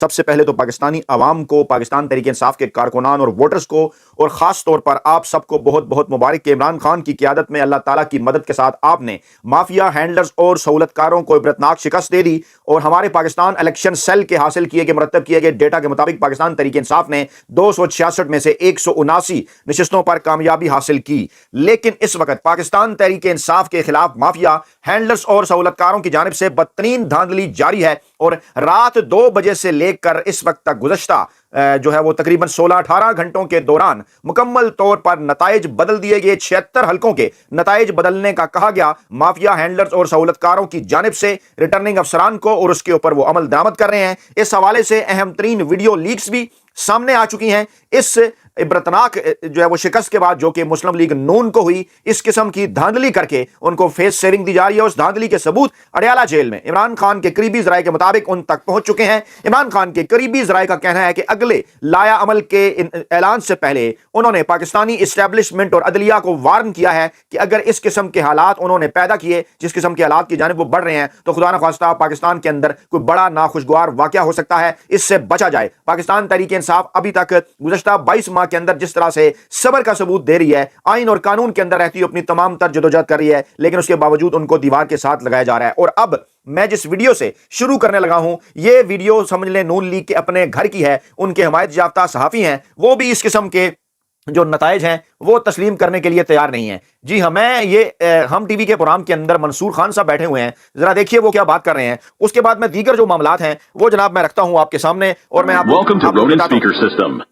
سب سے پہلے تو پاکستانی عوام کو، پاکستان تحریک انصاف کے کارکنان اور ووٹرز کو، اور خاص طور پر آپ سب کو بہت بہت مبارک کہ عمران خان کی قیادت میں اللہ تعالیٰ کی مدد کے ساتھ آپ نے مافیا ہینڈلرز اور سہولت کاروں کو عبرتناک شکست دے دی، اور ہمارے پاکستان الیکشن سیل کے حاصل کیے گئے مرتب کیے گئے ڈیٹا کے مطابق پاکستان تحریک انصاف نے 266 میں سے 179 نشستوں پر کامیابی حاصل کی۔ لیکن اس وقت پاکستان تحریک انصاف کے خلاف مافیا ہینڈلرز اور سہولت کاروں کی جانب سے بدترین دھاندلی جاری ہے، اور رات 2 بجے سے لے کر اس وقت تک گزشتہ جو ہے وہ تقریباً 16-18 گھنٹوں کے دوران مکمل طور پر نتائج بدل دیے گئے۔ 76 حلقوں کے نتائج بدلنے کا کہا گیا مافیا ہینڈلرز اور سہولت کاروں کی جانب سے ریٹرننگ افسران کو، اور اس کے اوپر وہ عمل درآمد کر رہے ہیں۔ اس حوالے سے اہم ترین ویڈیو لیکس بھی سامنے آ چکی ہیں۔ اس عبرتناک جو ہے وہ شکست کے بعد جو کہ مسلم لیگ نون کو ہوئی، اس قسم کی دھاندلی کر کے ان کو فیس سیونگ دی جا رہی ہے۔ اس دھاندلی کے ثبوت اڈیالہ جیل میں عمران خان کے قریبی ذرائع کے مطابق ان تک پہنچ چکے ہیں۔ عمران خان کے قریبی ذرائع کا کہنا ہے کہ اگلے لایا عمل کے اعلان سے پہلے انہوں نے پاکستانی اسٹیبلشمنٹ اور عدلیہ کو وارن کیا ہے کہ اگر اس قسم کے حالات انہوں نے پیدا کیے، جس قسم کے حالات کی جانب وہ بڑھ رہے ہیں، تو خدا نخواستہ پاکستان کے اندر کوئی بڑا ناخوشگوار واقعہ ہو سکتا ہے، اس سے بچا جائے۔ پاکستان تحریک انصاف ابھی تک گزشتہ 22 ماہ کے اندر جس طرح سے صبر کا ثبوت دے رہی ہے، آئین اور قانون کے اندر رہتی اپنی تمام تر جدوجہد کر رہی ہے، لیکن اس کے باوجود ان کو دیوار کے ساتھ لگایا جا رہا ہے۔ اور اب میں جس ویڈیو سے شروع کرنے لگا ہوں، یہ ویڈیو سمجھ لیں نون لیگ کے اپنے گھر کی ہے، ان کے حمایت یافتہ صحافی ہیں، وہ بھی اس قسم کے جو نتائج ہیں وہ تسلیم کرنے کے لیے تیار نہیں ہیں۔ جی ہاں، میں یہ ہم ٹی وی کے پروگرام کے اندر منصور خان صاحب بیٹھے ہوئے ہیں، ذرا دیکھیے وہ کیا بات کر رہے ہیں۔ اس کے بعد میں دیگر جو معاملات ہیں وہ جناب میں رکھتا ہوں آپ کے سامنے، اور میں آپ کو بتاتا ہوں۔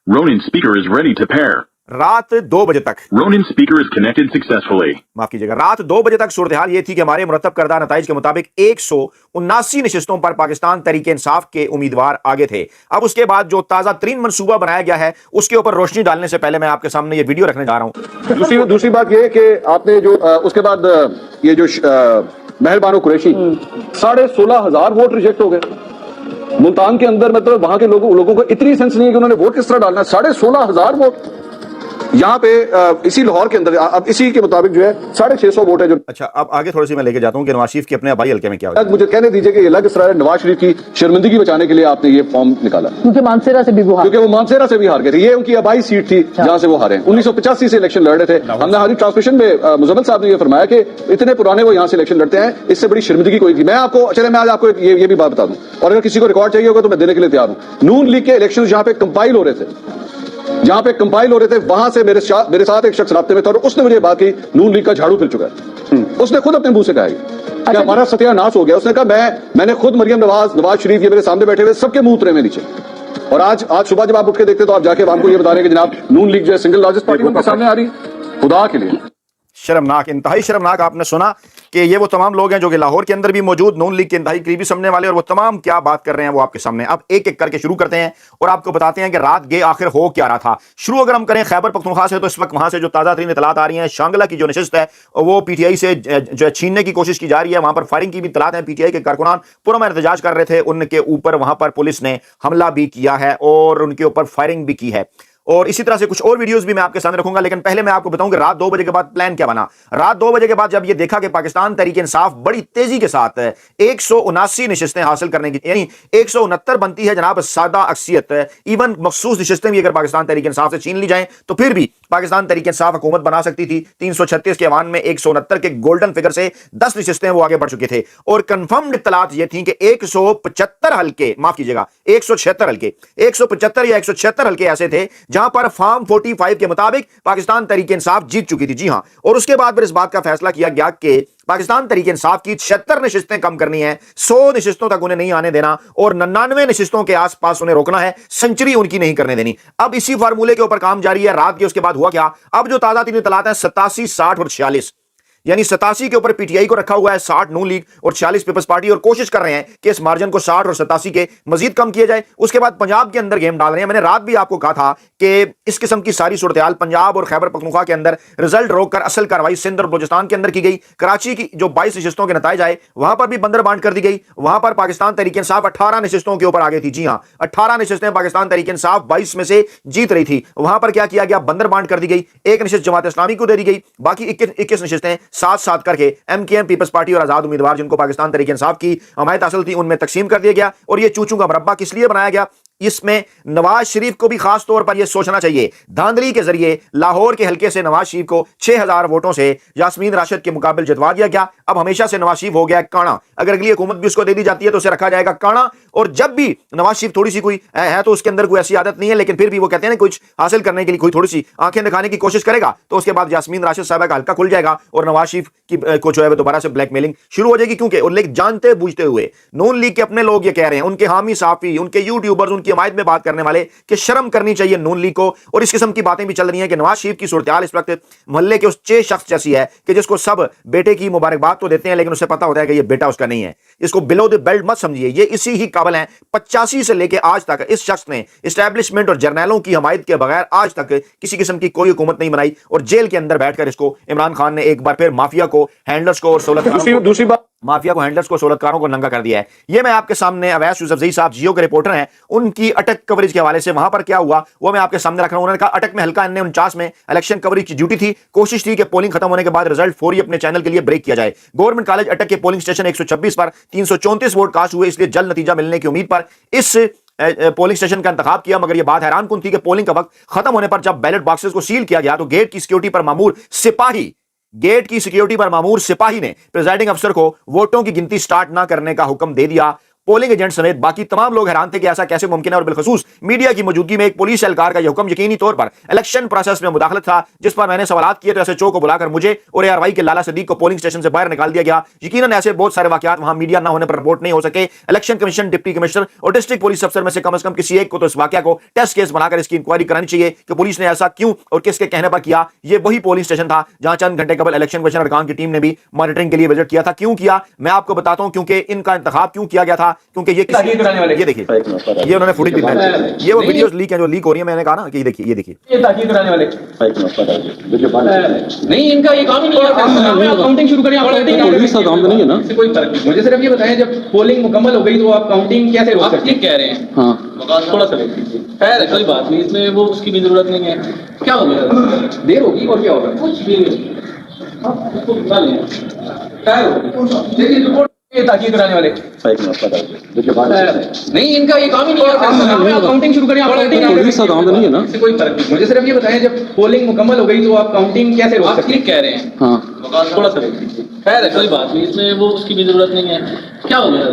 Ronin speaker is ready to pair. رات 2 بجے تک Ronin speaker is connected successfully. معاف کیجیے گا، رات 2 بجے تک صورتحال یہ تھی کہ ہمارے مرتب کردہ نتائج کے مطابق 179 نشستوں پر پاکستان تحریک انصاف کے امیدوار آگے تھے۔ اب اس کے بعد جو تازہ ترین منصوبہ بنایا گیا ہے اس کے اوپر روشنی ڈالنے سے پہلے میں آپ کے سامنے یہ ویڈیو رکھنے جا رہا ہوں۔ دوسری بات یہ کہ آپ نے جو اس کے بعد یہ جو مہر بانو قریشی 16,500 ووٹ ریجیکٹ ہو گئے ملتان کے اندر۔ مطلب وہاں کے لوگوں کو اتنی سینس نہیں ہے کہ انہوں نے ووٹ کس طرح ڈالنا ہے۔ 16,500 ووٹ یہاں پہ اسی لاہور کے اندر، اب اسی کے مطابق جو ہے 650 ووٹ ہے جو۔ اچھا اب آگے تھوڑی سی میں لے کے جاتا ہوں کہ نواز شریف کے اپنے آبائی حلقے میں کیا ہوا۔ مجھے کہنے دیجئے کہ یہ الگ اسرار ہے، نواز شریف کی شرمندگی بچانے کے لیے آپ نے یہ فارم نکالا، کیونکہ مانسیرا سے بھی وہ ہار گئے تھے۔ یہ ان کی آبائی سیٹ تھی جہاں سے وہ ہارے ہیں۔ 1985 سے الیکشن لڑ رہے تھے۔ ہم نے ہماری ٹرانسمیشن میں مزمل صاحب نے یہ فرمایا کہ اتنے پرانے وہ یہاں سے الیکشن لڑتے ہیں، اس سے بڑی شرمندگی کوئی تھی۔ میں آپ کو چلے میں آج آپ کو یہ بھی بات بتا دوں، اور اگر کسی کو ریکارڈ چاہیے ہوگا تو میں دینے کے لیے تیار ہوں۔ نون لیگ کے الیکشن جہاں پہ کمپائل ہو رہے تھے وہاں سے میرے ساتھ ایک شخص رابطے میں تھا، اور اس نے مجھے بات کی نون لیگ کا جھاڑو پھر چکا ہے۔ اس نے خود اپنے منہ سے کہا کہ ہمارا ستیہ ناش ہو گیا۔ اس نے کہا میں نے خود مریم نواز شریف یہ میرے سامنے بیٹھے ہوئے سب کے منہ اترے میں نیچے، اور آج صبح جب آپ اٹھ کے دیکھتے تو آپ جا کے عوام کو یہ بتا رہے ہیں کہ جناب نون لیگ جو ہے سنگل لارجسٹ پارٹی ان کے سامنے آ رہی ہے۔ خدا کے لیے شرمناک، انتہائی شرمناک۔ آپ نے سنا کہ یہ وہ تمام لوگ ہیں جو کہ لاہور کے اندر بھی موجود، نون لیگ کے انتہائی قریبی سمجھنے والے، اور وہ تمام کیا بات کر رہے ہیں وہ آپ کے سامنے۔ اب ایک ایک کر کے شروع کرتے ہیں اور آپ کو بتاتے ہیں کہ رات گئے آخر ہو کیا رہا تھا۔ شروع اگر ہم کریں خیبر پختونخوا سے، تو اس وقت وہاں سے جو تازہ ترین اطلاعات آ رہی ہیں، شانگلہ کی جو نشست ہے وہ پی ٹی آئی سے جو چھیننے کی کوشش کی جا رہی ہے۔ وہاں پر فائرنگ کی بھی اطلاعات ہیں، پی ٹی آئی کے کارکنان پورا میں احتجاج کر رہے تھے، ان کے اوپر وہاں پر پولیس نے حملہ بھی کیا ہے اور ان کے اوپر فائرنگ بھی کی ہے، اور اسی طرح سے کچھ اور ویڈیوز بھی میں آپ کے سامنے رکھوں گا۔ لیکن پہلے میں آپ کو بتاؤں کہ رات 2 بجے کے بعد پلان کیا بنا۔ رات 2 بجے کے بعد جب یہ دیکھا کہ پاکستان تحریک انصاف بڑی تیزی کے ساتھ 179 نشستیں حاصل کرنے کی، یعنی 169 بنتی ہے جناب سادہ اکثریت، ایون مخصوص نشستیں بھی اگر پاکستان تحریک انصاف سے چھین لی جائیں تو پھر بھی پاکستان تحریک انصاف حکومت بنا سکتی تھی۔ 336 کے ایوان میں 169 کے گولڈن فگر سے 10 نشستیں وہ آگے بڑھ چکے تھے، اور کنفرمڈ اطلاعات یہ تھیں کہ 175 حلقے، معاف کیجیے گا 176 حلقے، 175 یا 176 حلقے ایسے تھے جہاں پر فارم 45 کے مطابق پاکستان تحریک انصاف جیت چکی تھی۔ جی ہاں، اور اس کے بعد پھر اس بات کا فیصلہ کیا گیا کہ پاکستان تحریک انصاف کی 76 نشستیں کم کرنی ہیں، 100 نشستوں تک انہیں نہیں آنے دینا، اور 99 نشستوں کے آس پاس انہیں روکنا ہے، سنچری ان کی نہیں کرنے دینی۔ اب اسی فارمولے کے اوپر کام جاری ہے۔ رات کے اس کے بعد ہوا کیا، اب جو تازہ ترین اطلاعات ہیں 87، 60 اور 46، یعنی 87 کے اوپر پی ٹی آئی کو رکھا ہوا ہے، 60 نون لیگ اور 46 پیپلز پارٹی، اور کوشش کر رہے ہیں کہ اس مارجن کو 60 اور 87 کے مزید کم کیا جائے۔ اس کے بعد پنجاب کے اندر گیم ڈال رہے ہیں۔ میں نے رات بھی آپ کو کہا تھا کہ اس قسم کی ساری صورتحال پنجاب اور خیبر پختونخوا کے اندر رزلٹ روک کر اصل کارروائی سندھ اور بلوچستان کے اندر کی گئی۔ کراچی کی جو 22 نشستوں کے نتائج آئے وہاں پر بھی بندر بانٹ کر دی گئی، وہاں پر پاکستان تحریک انصاف 18 نشستوں کے اوپر آگے تھی۔ جی ہاں، 18 نشستیں پاکستان تحریک انصاف 22 میں سے جیت رہی تھی، وہاں پر کیا کیا گیا، بندر بانٹ کر دی گئی۔ ایک نشست جماعت اسلامی کو دے دی گئی، باقی 21 نشستیں साथ साथ करके MKM पीपल्स पार्टी और आजाद उम्मीदवार जिनको पाकिस्तान तहरीक इंसाफ की हमायत हासिल थी उनमें तकसीम कर दिया गया। और ये चूचू का मरब्बा किस लिए बनाया गया, इसमें नवाज शरीफ को भी खास तौर पर यह सोचना चाहिए। धांधली के जरिए लाहौर के हलके से नवाज शरीफ को 6000 वोटों से यास्मीन राशिद के मुकाबले जितवा दिया गया। अब हमेशा से नवाज शरीफ हो गया काना, अगर अगली हुकूमत भी उसको दे दी जाती है तो उसे रखा जाएगा काना। और जब भी नवाज शरीफ थोड़ी सी कोई है तो उसके अंदर कोई ऐसी आदत नहीं है, लेकिन फिर भी वो कहते हैं ना कुछ हासिल करने के लिए कोई थोड़ी सी आंखें दिखाने की कोशिश करेगा तो उसके बाद यास्मीन राशिद साहब का हल्का खुल जाएगा और नवाज शरीफ की को जो है दोबारा से ब्लैकमेलिंग शुरू हो जाएगी। क्योंकि और लेकिन जानते बूझते हुए नून लीग के अपने लोग ये कह रहे हैं, उनके हामी साफी, उनके यूट्यूबर्स, उनकी हमायत में बात करने वाले कि शर्म करनी चाहिए नून लीग को। और इस किस्म की बातें भी चल रही हैं कि नवाज शरीफ की सूरत-ए-हाल इस वक्त मोहल्ले के उस 6 शख्स जैसी है कि जिसको सब बेटे की मुबारकबाद तो देते हैं लेकिन उसे पता होता है कि ये बेटा उसका नहीं है। इसको बिलो द बेल्ट मत समझिए, ये इसी ही काबिल है। 85 से लेके आज तक इस शख्स ने एस्टैब्लिशमेंट और जर्नैलों की हमायत के बगैर आज तक किसी किस्म की कोई हुकूमत नहीं बनाई। और जेल के अंदर बैठकर इसको इमरान खान ने एक बार फिर माफिया को, हैंडलर्स को और दूसरी बात माफिया को, हैंडलर्स को, सहूलतकारों को नंगा कर दिया है। ये मैं आपके सामने अवैस यूसुफजई साहब जियो के रिपोर्टर हैं, उनकी अटक कवरेज के हवाले से वहां पर क्या हुआ वो मैं आपके सामने रख रहा हूं। उन्होंने कहा अटक में हल्का N49 में इलेक्शन कवरेज की ड्यूटी थी, कोशिश थी कि पोलिंग खत्म होने के बाद रिजल्ट फौरी अपने चैनल के लिए ब्रेक किया जाए। गवर्नमेंट कॉलेज अटक के पोलिंग स्टेशन 126 पर 334 वोट कास्ट हुए, इसलिए जल्द नतीजा मिलने की उम्मीद पर इस पोलिंग स्टेशन का इंतखाब किया। मगर यह बात हैरान कुन थी कि पोलिंग का वक्त खत्म होने पर जब बैलेट बॉक्सेस को सील किया गया तो गेट की सिक्योरिटी पर मामूर सिपाही ने प्रिजाइडिंग अफसर को वोटों की गिनती स्टार्ट ना करने का हुक्म दे दिया। पोलिंग एजेंट समेत बाकी तमाम लोग हैरान थे कि ऐसा कैसे मुमकिन है। और बिलखसूस मीडिया की मौजूदगी में एक पुलिस एहलकार का यह हुक्म यकीनी तौर पर इलेक्शन प्रोसेस में मुदाखलत था, जिस पर मैंने सवालात किए तो SHO को बुलाकर मुझे और ARY के लाला सदीक को पोलिंग स्टेशन से बाहर निकाल दिया गया। यकीनन ऐसे बहुत सारे वाकयात वहां मीडिया ना होने पर रिपोर्ट नहीं हो सके। इलेक्शन कमीशन, डिप्टी कमिश्नर और डिस्ट्रिक्ट पुलिस अफसर में से कम किसी एक को तो इस वाकया को टेस्ट केस बनाकर इसकी इंक्वायरी करानी चाहिए कि पुलिस ने ऐसा क्यों और किसके कहने पर किया। ये वही पोलिंग स्टेशन था जहां चंद घंटे कबल इलेक्शन कमीशन अरकान की टीम ने भी मॉनिटरिंग के लिए विजिट किया था। क्यों किया मैं आपको बताता हूं, क्योंकि इनका इंतखाब क्यों किया गया था, क्योंकि ये देखिए ये उन्होंने फुटेज भी दिखाया, ये वो वीडियोस लीक हैं जो लीक हो रही है। मैंने कहा ना कि ये देखिए ये ताकीद कराने वाले नहीं, इनका ये काम ही नहीं है। काउंटिंग शुरू करें, पुलिस का काम तो नहीं है ना। कोई फर्क नहीं। मुझे सिर्फ ये बताएं जब पोलिंग मुकम्मल हो गई तो आप काउंटिंग कैसे रोक सकते हैं? कह रहे हैं हाँ थोड़ा सा खैर कोई बात नहीं, इसमें वो उसकी भी जरूरत नहीं है। क्या हो गया, देर होगी और क्या होगा, कुछ भी नहीं। उसको बुला लें, खैर देखिए रिपोर्ट ये ताकीद कराने वाले नहीं, इनका ये काम ही नहीं है। काउंटिंग शुरू करें, पुलिस का काम तो नहीं है ना। इससे कोई फर्क नहीं। मुझे सिर्फ ये बताएं जब पोलिंग मुकम्मल हो गई तो आप काउंटिंग कैसे रोक सकते हैं? कह रहे हैं हाँ थोड़ा सा खैर कोई बात नहीं, इसमें वो उसकी भी जरूरत नहीं है। क्या हो गया,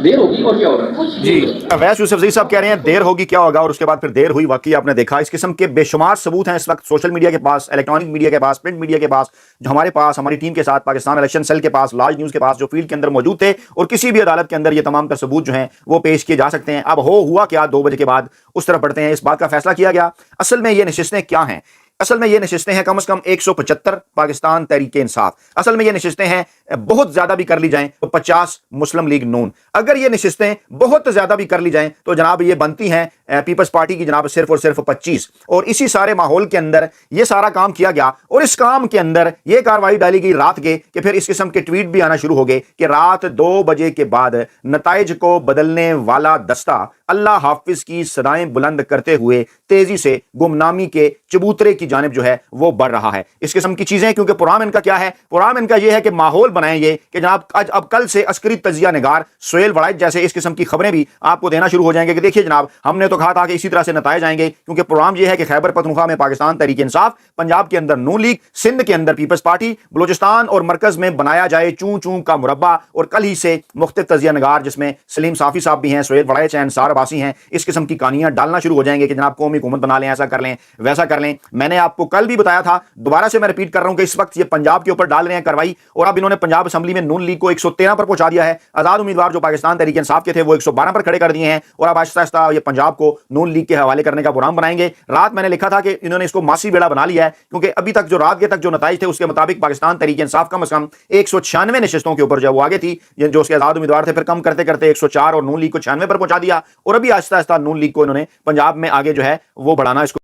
देर होगी और क्या होगा जी। अवैस यूसुफजई साहब कह रहे हैं देर होगी क्या होगा, और उसके बाद फिर देर हुई। वाकई आपने देखा इस किस्म के बेशुमार सबूत हैं इस वक्त सोशल मीडिया के पास, इलेक्ट्रॉनिक मीडिया के पास, प्रिंट मीडिया के पास, जो हमारे पास, हमारी टीम के साथ, पाकिस्तान इलेक्शन सेल के पास, लार्ज न्यूज़ के पास, जो फील्ड के अंदर मौजूद थे। और किसी भी अदालत के अंदर ये तमाम तर सबूत जो हैं वो पेश किए जा सकते हैं। अब हुआ क्या 2 बजे के बाद उस तरफ बढ़ते हैं। इस बात का फैसला किया गया असल में ये नशिस्तें क्या हैं। असल में ये नशिस्तें हैं कम से कम 175 पाकिस्तान तहरीक इंसाफ। असल में ये नशिस्तें हैं बहुत ज्यादा भी कर ली जाएं तो 50 मुस्लिम लीग नून। अगर ये नशिस्तें बहुत ज्यादा भी कर ली जाएं तो जनाब ये बनती हैं पीपल्स पार्टी की जनाब सिर्फ और सिर्फ 25। और इसी सारे माहौल के अंदर ये सारा काम किया गया और इस काम के अंदर ये कार्रवाई डाली गई रात के कि फिर इस किस्म के ट्वीट भी आना शुरू हो गए कि रात 2 बजे के बाद नताइज को बदलने वाला दस्ता अल्लाह हाफिज की सदाएं बुलंद करते हुए तेजी से गुमनामी के चबूतरे की जानिब जो है वो बढ़ रहा है। इस किस्म की चीजें, क्योंकि प्रोग्राम इनका क्या है, प्रोग्राम इनका ये है कि माहौल बनाएंगे कि जनाब आज अब कल से अस्करी तजिया निगार सोहेल वड़ाइच जैसे इस किस्म की खबरें भी आपको देना शुरू हो जाएंगे कि देखिए जनाब हमने तो कहा था कि इसी तरह से नताए जाएंगे। क्योंकि प्रोग्राम ये है कि खैबर पख्तूनख्वा में पाकिस्तान तहरीक इंसाफ, पंजाब के अंदर नून लीग, सिंध के अंदर पीपल्स पार्टी, बलूचिस्तान और मरकज में बनाया जाए चूं चूं का मुरब्बा। और कल ही से मुख्तलिफ तजिया निगार जिसमें सलीम साफी साहब भी हैं, सोहेल वड़ाइच हैं, अंसार अब्बासी हैं, इस किस्म की कहानियां डालना शुरू हो जाएंगे कि जनाब कौमी हुकूमत बना लें, ऐसा कर लें, वैसा कर लें। मैंने आपको कल भी बताया था, दोबारा से मैं रिपीट कर रहा हूं कि इस वक्त ये पंजाब के ऊपर डाल रहे हैं कार्रवाई। और अब इन्होंने पंजाब असेंबली में नून लीग को 113 पर पहुंचा दिया है। आजाद उम्मीदवार जो पाकिस्तान तहरीक इंसाफ के थे वो 112 पर खड़े कर दिए हैं। और अब आहिस्ता आहिस्ता ये पंजाब को नून लीग के हवाले करने का प्रोग्राम बनाएंगे। रात मैंने लिखा था कि इन्होंने इसको मासी बेड़ा बना लिया है, क्योंकि अभी तक जो रात के तक जो नताइज थे उसके मुताबिक पाकिस्तान तहरीक इंसाफ कम से कम 196 नशिस्तों के ऊपर जो वो आगे थी, जो उसके आजाद उम्मीदवार थे, फिर कम करते करते 104 और नून लीग को 96 पर पहुंचा दिया। और अभी आहिस्ता आहिस्ता नून लीग को इन्होंने पंजाब में आगे जो है वो बढ़ाना इसको